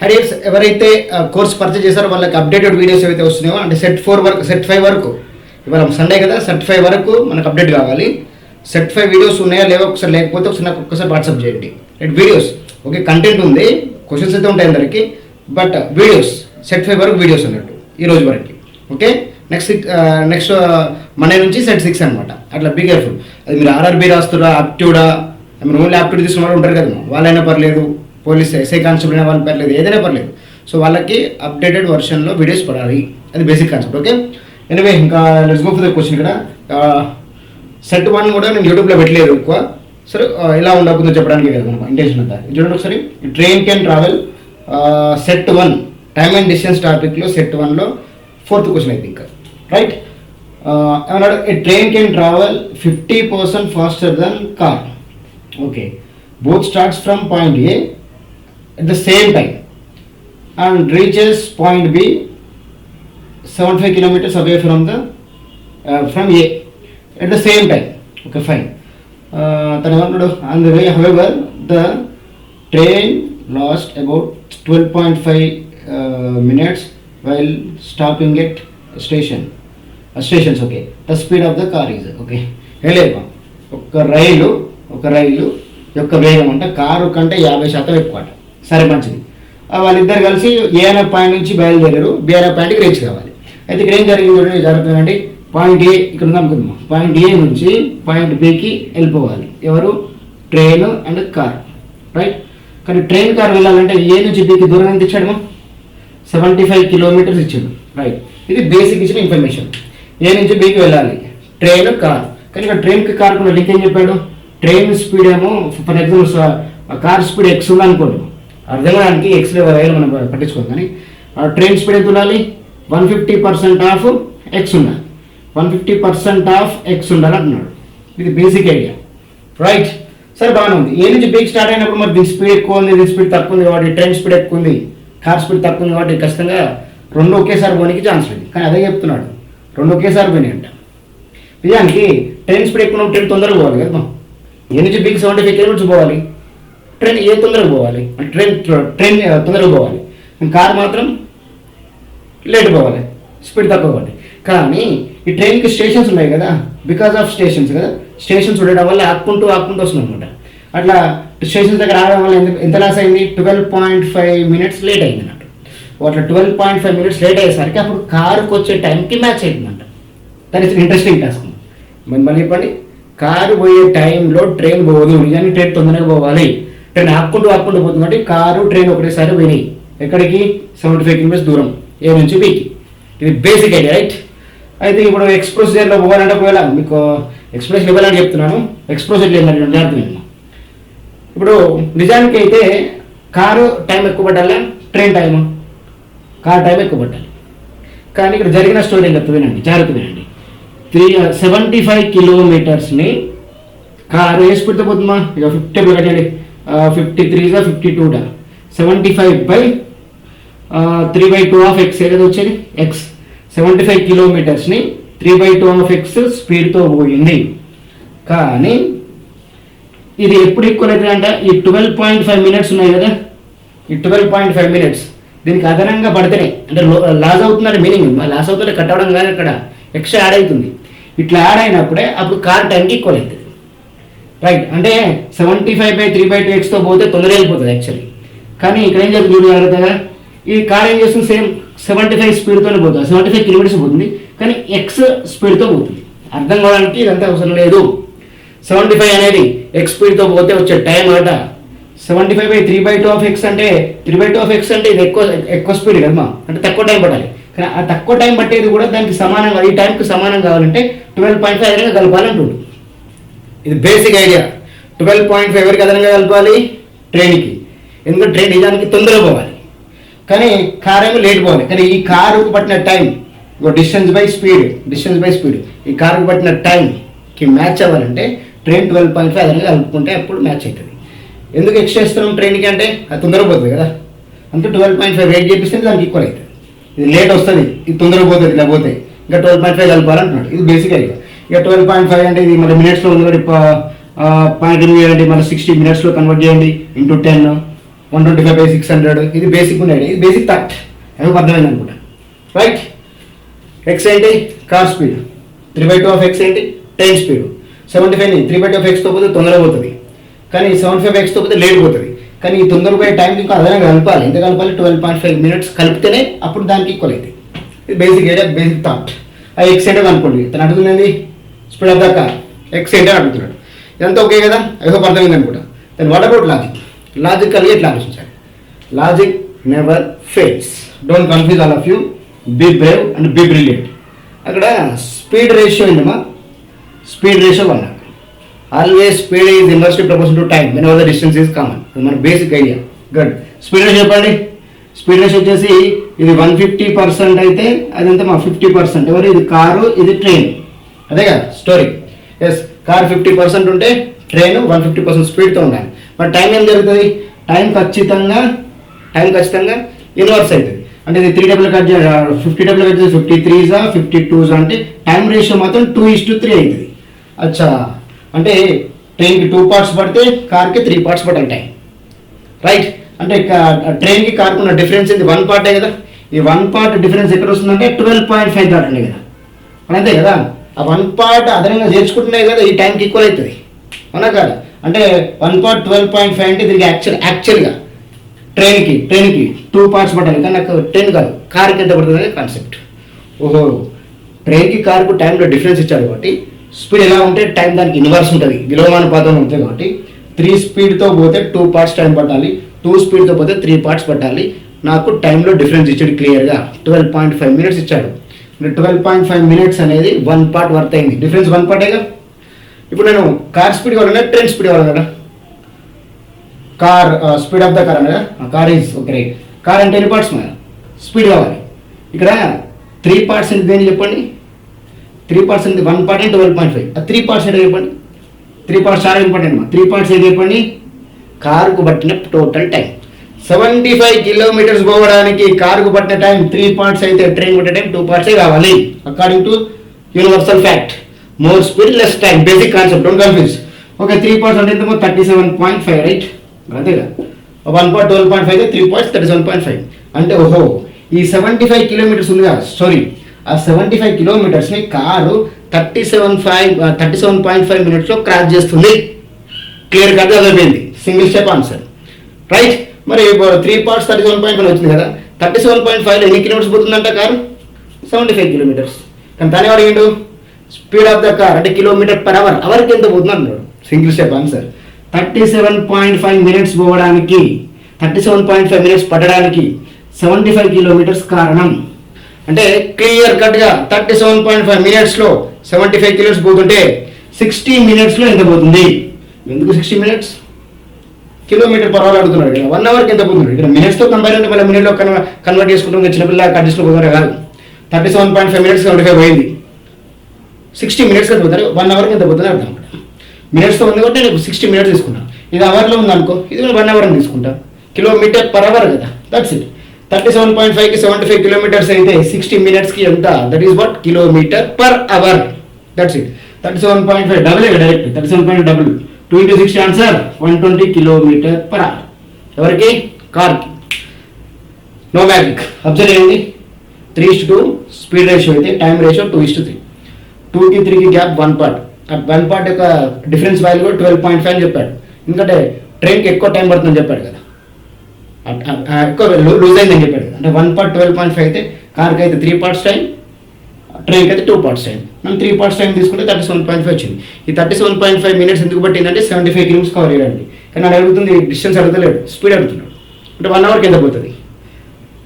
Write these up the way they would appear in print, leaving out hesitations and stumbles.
హరీస్ ఎవరైతే course purchase చేశారో వాళ్ళకి అప్డేటెడ్ వీడియోస్ ఏవైతే వస్తున్నాయో అంటే సెట్ 5 వరకు ఇవాళ సండే కదా, సెట్ 5 వరకు మనకు అప్డేట్ కావాలి. సెట్ 5 వీడియోస్ ఉన్నాయా లేవో ఒకసారి, లేకపోతే ఒకసారి నాకు ఒక్కసారి వాట్సాప్ చేయండి. వీడియోస్ ఓకే, కంటెంట్ ఉంది, క్వశ్చన్స్ అయితే ఉంటాయి అందరికి, బట్ వీడియోస్ సెట్ 5 వరకు వీడియోస్ అన్నట్టు ఈ రోజు వరకు. ఓకే, నెక్స్ట్ మండే నుంచి సెట్ 6 అనమాట. అట్లా బీ కేర్ఫుల్. అది మీరు ఆర్ఆర్బీ రాస్తురా, ఆప్ట్యూడా, మీరు ఓన్లీ ఆప్ట్యూడ్ తీసుకున్న వాళ్ళు ఉంటారు కదా, వాళ్ళైనా పర్లేదు, పోలీస్ ఎస్ఐ కానిస్టేబుల్ అయినా వాళ్ళు పర్లేదు, ఏదైనా పర్లేదు. సో వాళ్ళకి అప్డేటెడ్ వర్షన్లో వీడియోస్ పడాలి, అది బేసిక్ కాన్సెప్ట్. ఓకే, ఎనివే ఇంకా let's go for the question. ఇక్కడ సెట్ 1 కూడా నేను యూట్యూబ్లో పెట్టలేదు ఎక్కువ, సరే ఎలా ఉండబోతుందో చెప్పడానికి కదా మన ఇంటెన్షన్ అంతా. చూడండి ఒకసారి, train can travel set 1 time and distance టాపిక్లో సెట్ 1లో 4th క్వశ్చన్ అయితే ఇంకా రైట్. ఏమన్నాడు, a train can travel 50% faster than car. Okay, both starts from point A at the same time and reaches point B 75 kilometers away from A at the same time. Okay, fine. On the way, however, the train lost about 12.5 minutes while stopping at stations. Okay, the speed of the car is okay. ఒక రైలు యొక్క వేగం అంటే car కంటే 50% ఎక్కువ. సరే మంచిది, వాళ్ళిద్దరు కలిసి ఏ అనే పాయింట్ నుంచి బయలుదేరారు, బి అనే పాయింట్కి రీచ్ కావాలి. అయితే ఇక్కడ ఏం జరుగుతుందండి, పాయింట్ ఏ ఇక్కడ ఉందనుకుందాం, పాయింట్ ఏ నుంచి పాయింట్ బికి వెళ్ళిపోవాలి. ఎవరు? Train and car, right. కానీ ట్రైన్ కార్ వెళ్ళాలంటే ఏ నుంచి బికి దూరం ఎంత ఇచ్చాడు? 75 కిలోమీటర్స్ ఇచ్చాడు, రైట్. ఇది బేసిక్ ఇచ్చిన ఇన్ఫర్మేషన్. ఏ నుంచి బికి వెళ్ళాలి, ట్రైన్ కార్. కానీ ఇక్కడ ట్రైన్కి కార్కు లింక్ ఏం చెప్పాడు? ట్రైన్ స్పీడ్ ఏమో for example car speed X ఉందనుకోండి, అర్థం కావడానికి ఎక్స్ లెవెల్ మనం పట్టించుకోవాలి. కానీ ట్రైన్ స్పీడ్ ఎంత ఉండాలి? 150% ఆఫ్ ఎక్స్ ఉండాలి, 150% ఆఫ్ ఎక్స్ ఉండాలి అంటున్నాడు. ఇది బేసిక్ ఐడియా, రైట్. సరే బాగానే ఉంది. ఏ నుంచి బీక్ స్టార్ట్ అయినప్పుడు మరి దీని స్పీడ్ ఎక్కువ ఉంది, దీని స్పీడ్ తక్కువ ఉంది కాబట్టి ట్రైన్ స్పీడ్ ఎక్కువ ఉంది, కార్ స్పీడ్ తక్కువ ఉంది కాబట్టి ఖచ్చితంగా రెండు ఒకేసారి పోనీకి ఛాన్స్ లేదు. కానీ అదే చెప్తున్నాడు, రెండు ఒకేసారి పోయినాయి అంట. నిజానికి ట్రైన్ స్పీడ్ ఎక్కువ ట్రైన్ తొందరగా పోవాలి కదా, ఏ నుంచి బీక్ 75 కిలోమీటర్స్ పోవాలి, ట్రైన్ ఏ తొందరగా పోవాలి, ట్రైన్ తొందరగా పోవాలి, కార్ మాత్రం లేట్ పోవాలి, స్పీడ్ తక్కువ పోవాలి. కానీ ఈ ట్రైన్కి స్టేషన్స్ ఉన్నాయి కదా, బికాస్ ఆఫ్ స్టేషన్స్ కదా, స్టేషన్స్ ఉండడం వల్ల ఆపుకుంటూ వస్తుంది అనమాట. అట్లా స్టేషన్స్ దగ్గర ఆగడం వల్ల ఎంత లాస్ అయింది? 12.5 మినిట్స్ లేట్ అయింది అన్నట్టు. అట్లా 12.5 మినిట్స్ లేట్ అయ్యేసరికి అప్పుడు కారుకు వచ్చే టైంకి మ్యాచ్ అవుతుందంట. That is interesting task. మళ్ళీ చెప్పండి, కారు పోయే టైంలో ట్రైన్ పోదు, నిజానికి ట్రైన్ తొందరగా పోవాలి, ట్రైన్ ఆపుకుంటూ పోతుంది కాబట్టి కారు ట్రైన్ ఒకటేసారి పోయినాయి. ఎక్కడికి? 75 కిలోమీటర్స్ దూరం, ఏ నుంచి బికి. ఇది బేసిక్ ఐడియా, రైట్. అయితే ఇప్పుడు ఎక్స్ప్రెస్ జర్నీలో పోవాలంటే ఒకవేళ మీకు ఎక్స్ప్రెస్ ఇవ్వాలని చెప్తున్నాను, ఎక్స్ప్రెస్ ఏంటంటే జాగ్రత్త. ఇప్పుడు నిజానికి అయితే కారు టైం ఎక్కువ పట్టాలా, ట్రైన్ టైము? కార్ టైం ఎక్కువ పట్టాలి. కానీ ఇక్కడ జరిగిన స్టోరీ ఏం చెప్తా వినండి, జాగ్రత్త వినండి. 75 కిలోమీటర్స్ని కారు ఏ స్పీడ్తో పోతుందా? ఇక 50 కట్టండి, 53 52 75/3/2 ఆఫ్ ఎక్స్ ఏదో వచ్చేది ఎక్స్. 75 కిలోమీటర్స్ని 3/2 ఆఫ్ ఎక్స్ స్పీడ్తో పోయింది. కానీ ఇది ఎప్పుడు ఈక్వల్ అవుతుంది అంటే ఈ 12.5 మినిట్స్ ఉన్నాయి కదా, ఈ 12.5 మినిట్స్ దీనికి అదనంగా పడితేనే అంటే లాస్ అవుతుందని మీనింగ్. లాస్ అవుతుంటే కట్ అవ్వడం కానీ అక్కడ ఎక్స్ట్రా యాడ్ అవుతుంది. ఇట్లా యాడ్ అయినప్పుడే అప్పుడు కార్ టైంకి ఈక్వల్ అవుతుంది, రైట్. అంటే 75/3/2 ఎక్స్తో పోతే తొందరగా వెళ్ళిపోతుంది యాక్చువల్లీ. కానీ ఇక్కడ ఏం జరుగుతుంది జాగ్రత్తగా, ఈ కార్ ఏం చేస్తుంది? సేమ్ 75 స్పీడ్తోనే పోతుంది, 75 కిలోమీటర్స్ పోతుంది, కానీ ఎక్స్ స్పీడ్తో పోతుంది. అర్థం కావడానికి ఇదంతా అవసరం లేదు. 75 అనేది ఎక్స్ స్పీడ్తో పోతే వచ్చే టైం అట 75/3/2 ఆఫ్ ఎక్స్ అంటే 3/2 ఆఫ్ ఎక్స్ అంటే ఇది ఎక్కువ స్పీడ్ కదమ్మా, అంటే తక్కువ టైం పడాలి. కానీ ఆ తక్కువ టైం పట్టేది కూడా దానికి సమానంగా, ఈ టైంకి సమానం కావాలంటే 12.5 అదనంగా కలపాలంటుండు. ఇది బేసిక్ ఐడియా. 12.5 ఎవరికి అదనంగా కలపాలి? ట్రైన్కి. ఎందుకంటే ట్రైన్ నిజానికి తొందరగా పోవాలి, కానీ కార్ ఏమో లేట్ పోవాలి. కానీ ఈ కారుకు పట్టిన టైం డిస్టెన్స్ బై స్పీడ్ ఈ కారుకు పట్టిన టైంకి మ్యాచ్ అవ్వాలంటే ట్రైన్ 12.5 అదనంగా కలుపుకుంటే అప్పుడు మ్యాచ్ అవుతుంది. ఎందుకు ఎక్స్ట్రా ఇస్తున్నాం ట్రైన్కి అంటే అది తొందరగా పోతుంది కదా, అందుకే 12.5 వెయిట్ చేపిస్తే దానికి ఈక్వల్ అవుతుంది. ఇది లేట్ వస్తుంది, ఇది తొందరగా పోతుంది, ఇలా పోతే ఇంకా 12.5 కలపాలంటున్నాడు. ఇది బేసిక్ ఐడియా. ఇక 12.5 అంటే ఇది మన మినిట్స్లో ఉంది కాబట్టి పాయింట్ అంటే మన 60 మినిట్స్లో కన్వర్ట్ చేయండి ఇంటూ 10. 125/600 ఇది బేసిక్ ఉన్నాయి, ఇది బేసిక్ థాట్ ఏమో అర్థమైంది అనుకుంటా. రైట్, ఎక్స్ ఏంటి కార్ స్పీడ్, 3/2 ఆఫ్ ఎక్స్ ఏంటి టైం స్పీడ్. 75ని 3/2 ఆఫ్ ఎక్స్తో పోతే తొందరగా పోతుంది, కానీ 75x పోతే లేట్ పోతుంది. కానీ ఈ తొందరగా పోయే టైం ఇంకా అదనంగా కలపాలి. ఎంత కలపాలి? 12.5 minutes కలిపితేనే అప్పుడు దానికి ఈక్వల్ అవుతుంది. ఇది బేసిక్ ఏరియా, బేసిక్ థాట్. ఆ ఎక్స్ ఏంటో అనుకోండి, తను అడుగుతున్నది speed of the car, X ఏంటో అడుగుతున్నాడు. ఇదంతా ఓకే కదా, ఐ హోప్ అర్థమైంది అనుకుంటా. Then what about logic? లాజికల్గా ఎట్లా ఆలోచించాలి? Logic never fails. Don't confuse all of you, be brave and be brilliant. అక్కడ స్పీడ్ రేషియో ఏంటమ్మా? Speed ratio 1. Always speed is inversely proportional to time whenever the distance is common. మన basic idea. Good. Speed ratio చెప్పండి. Speed ratio వచ్చేసి ఇది 150% అయితే అదంతా మా 50%. ఎవరు? ఇది కారు, ఇది ట్రైన్. అదే కదా స్టోరీ. ఎస్, కార్ 50% ఉంటే ట్రైన్ 150% స్పీడ్తో ఉండాలి. మరి టైం ఏం జరుగుతుంది? టైం ఖచ్చితంగా ఇన్వర్స్ అవుతుంది. అంటే ఇది 3 డబుల్ కట్ 50 డబుల్ కట్ 53 52 అంటే టైం రేషియో మాత్రం 2:3 అవుతుంది. అచ్చా, అంటే ట్రైన్కి 2 parts పడితే కార్కి 3 parts పట్టాలి టైం. రైట్, అంటే ట్రైన్కి కార్కు ఉన్న డిఫరెన్స్ ఇది 1 part కదా. ఈ 1 part డిఫరెన్స్ ఎక్కడ వస్తుందంటే 12.5 దాటండి కదా. అంతే కదా, ఆ 1 part అదనంగా చేర్చుకుంటున్నాయి కదా, ఈ టైంకి ఈక్వల్ అవుతుంది. అవునా కాదు? అంటే 1 part 12.5 అంటే దీనికి యాక్చువల్గా ట్రైన్కి 2 parts పట్టాలి, కానీ నాకు ట్రైన్ కాదు కార్కి ఎంత పడుతుంది అనే కాన్సెప్ట్. ఓహో, ట్రైన్కి కార్కు టైంలో డిఫరెన్స్ ఇచ్చారు కాబట్టి స్పీడ్ ఎలా ఉంటే టైం దానికి ఇన్వర్స్ ఉంటుంది, విలోమానుపాతం ఉంటుంది. కాబట్టి 3 స్పీడ్తో పోతే 2 parts టైం పట్టాలి, 2 స్పీడ్తో పోతే 3 parts పట్టాలి. నాకు టైంలో డిఫరెన్స్ ఇచ్చాడు క్లియర్గా. 12.5 minutes ఇచ్చాడు. 12.5 minutes అనేది 1 part వర్త్ అయింది. డిఫరెన్స్ 1 part కదా. ఇప్పుడు నేను కార్ స్పీడ్ కావాలన్నా ట్రైన్ స్పీడ్ కావాలి కదా? Car speed of the car అన్నదా? Car is okay right. Car అంటే ఎన్ని పార్ట్స్? స్పీడ్ కావాలి. ఇక్కడ 3 parts ఏంటి దేని చెప్పండి? 3 parts అంటే 1 part అంటే 12.5. 3 parts ఏంటో చెప్పండి. 3 parts చాలా ఇంపార్టెంట్ అమ్మా. 3 parts ఏంటి చెప్పండి? కారుకు పట్టిన టోటల్ టైం 75 kilometers పోవడానికి కారుకు పట్టిన టైం 3 parts అయితే ట్రైన్ పట్టే టైం 2 parts కావాలి. According to universal fact. More speed less time, basic concept, don't confuse. Okay, 3 parts అంటే ఎంతమో 37.5 రైట్. అంతేగా, 1 part 12.5 అయితే 3 parts 37.5 అంటే ఓహో, ఈ 75 kilometers ఉంది కదా సారీ, ఆ 75 kilometersని కారు 37.5 minutesలో క్రాస్ చేస్తుంది. క్లియర్ కట్గా అర్థమైంది. Single step answer. రైట్, మరి 3 parts 37.5 వచ్చింది కదా. 37.5లో ఎన్ని కిలోమీటర్స్ పోతుందంట కారు? 75 kilometers. కానీ దాని అడిగిండు స్పీడ్ ఆఫ్ ద కార్ అంటే km/h, అవర్కి ఎంత పోతుంది అన్నాడు. Single step answer. 37.5 minutes పోవడానికి 37.5 minutes పట్టడానికి 75 kilometers కారణం. అంటే క్లియర్ కట్గా 37.5 minutesలో 75 kilometers పోతుంటే 60 minutesలో ఎంత పోతుంది? ఎందుకు 60 minutes? km/h అడుగుతున్నాడు కదా. 1 hourకి ఎంత పోతున్నాడు? ఇక్కడ మినిట్స్తో కంపేర్ అంటే మళ్ళీ మినిట్లో కన్వర్ట్ చేసుకుంటాం. చిన్నపిల్ల కట్ చేసుకోవాలి కాదు. 37.5 minutes 75 పోయింది, 60 minutes కదా పోతారు. 1 hourకి ఎంత పోతుంది అర్థం. మినిట్స్తో ఉంది కాబట్టి నేను 60 minutes తీసుకున్నాను. ఇది అవర్లో ఉంది అనుకో, ఇది 1 hour అని తీసుకుంటా. km/h కదా, దట్స్ ఇట్. 37.5కి 75 kilometers అయితే 60 minutesకి ఎంత? That is what km/h. That's it. 37.5 double direct 37.5 double 2 into 60 answer 120 km/h. ఎవరికి? కార్కి. No magic. అబ్జర్వ్ చేయండి. 3:2 స్పీడ్ రేషియో అయితే టైం రేషియో 2:3. 2కి 3కి గ్యాప్ 1 part. ఆ 1 part యొక్క డిఫరెన్స్ వాల్యూ 12.5 అని చెప్పాడు. ఎందుకంటే ట్రైన్కి ఎక్కువ టైం పడుతుందని చెప్పాడు కదా, ఎక్కువ లూజ్ అయిందని చెప్పాడు కదా. అంటే 1 part 12.5 అయితే కార్కి అయితే 3 parts టైం, ట్రైన్కి అయితే 2 parts టైం. మనం 3 parts టైం తీసుకుంటే 37.5 వచ్చింది. ఈ 37.5 minutes ఎందుకు పట్టిందంటే 75 kilometers కవర్ చేయడానికి. కానీ నాకు అడుగుతుంది డిస్టెన్స్ అడుగుతలేడు, స్పీడ్ అడుగుతున్నాడు. అంటే 1 hourకి ఎంత పోతుంది?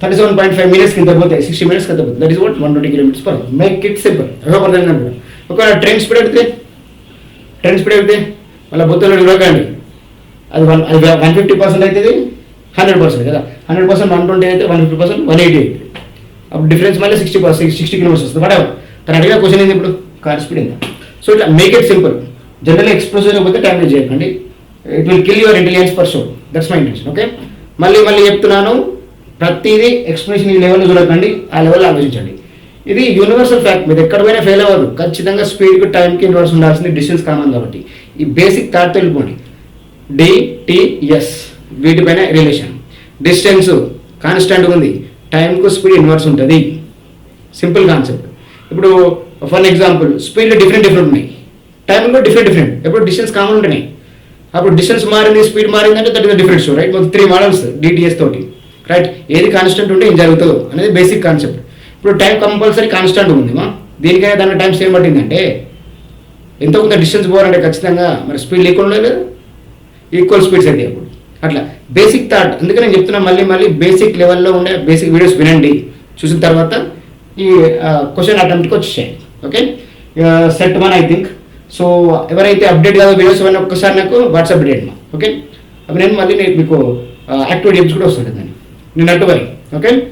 37.5 minutesకి ఎంత పోతాయి? 60 minutesకి ఎంత పోతుంది? That is what 120 km/h. Make it simple. ఒకవేళ ట్రైన్ స్పీడ్ అడిగితే మళ్ళీ బొత్తులు చూడకండి. అది 150% అవుతుంది, 100% కదా. 100% 120 అయితే 150% 180 అవుతుంది. అప్పుడు డిఫరెన్స్ మళ్ళీ 60 kilometers వస్తుంది. What ever. తను అడిగిన క్వశ్చన్ ఏంది ఇప్పుడు? కార్ స్పీడ్ ఎంత? సో ఇట్లా make it simple. General express పోతే టైం వేస్ట్ చేయకండి. It will kill your intelligence for sure. That's my intention. Okay, మళ్ళీ చెప్తున్నాను, ప్రతిదీ ఎక్స్ప్రెషన్ ఈ లెవెల్లో చూడకండి, ఆ లెవెల్లో ఆలోచించండి. ఇది యూనివర్సల్ ఫ్యాక్ట్. మీరు ఎక్కడ పోయినా ఫెయిల్ అవ్వదు. ఖచ్చితంగా స్పీడ్కి టైంకి ఇన్వర్స్ ఉండాల్సింది, డిస్టెన్స్ కామన్ కాబట్టి. ఈ బేసిక్ థాట్ తెలుసుకోండి. DTS వీటిపైన రిలేషన్. డిస్టెన్స్ కాన్స్టెంట్ ఉంది, టైంకు స్పీడ్ ఇన్వర్స్ ఉంటుంది. Simple concept. ఇప్పుడు ఫర్ ఎగ్జాంపుల్ స్పీడ్లో డిఫరెంట్ ఉన్నాయి, టైంలో డిఫరెంట్. ఎప్పుడు డిస్టెన్స్ కామన్ ఉంటున్నాయి, అప్పుడు డిస్టెన్స్ మారింది, స్పీడ్ మారిందంటే that is different story, right? మొత్తం 3 మోడల్స్ డిటిఎస్ తోటి, రైట్? ఏది కాన్స్టెంట్ ఉంటే ఏం జరుగుతుందో అనేది బేసిక్ కాన్సెప్ట్. ఇప్పుడు టైం కంపల్సరీ కాన్స్టెంట్ ఉంది మా, దీనికైనా దాని టైం సేమ్ పట్టిందంటే ఎంతో కొంత డిస్టెన్స్ పోవాలంటే ఖచ్చితంగా మరి స్పీడ్ ఈక్వల్ లేదు, ఈక్వల్ స్పీడ్స్ అయితే అప్పుడు అట్లా బేసిక్ థాట్. అందుకే నేను చెప్తున్నా మళ్ళీ బేసిక్ లెవెల్లో ఉండే బేసిక్ వీడియోస్ వినండి, చూసిన తర్వాత ఈ క్వశ్చన్ అటెంప్ట్కి వచ్చేసాయి. Okay, set 1 I think. So ఎవరైతే అప్డేట్ కాదో వీడియోస్ అవన్నీ ఒక్కసారి నాకు వాట్సాప్ చేయండి. ఓకే, అవి నేను మళ్ళీ మీకు యాక్టివ్ టిప్స్ కూడా వస్తుంటుంది నేను అటు వరకు. ఓకే.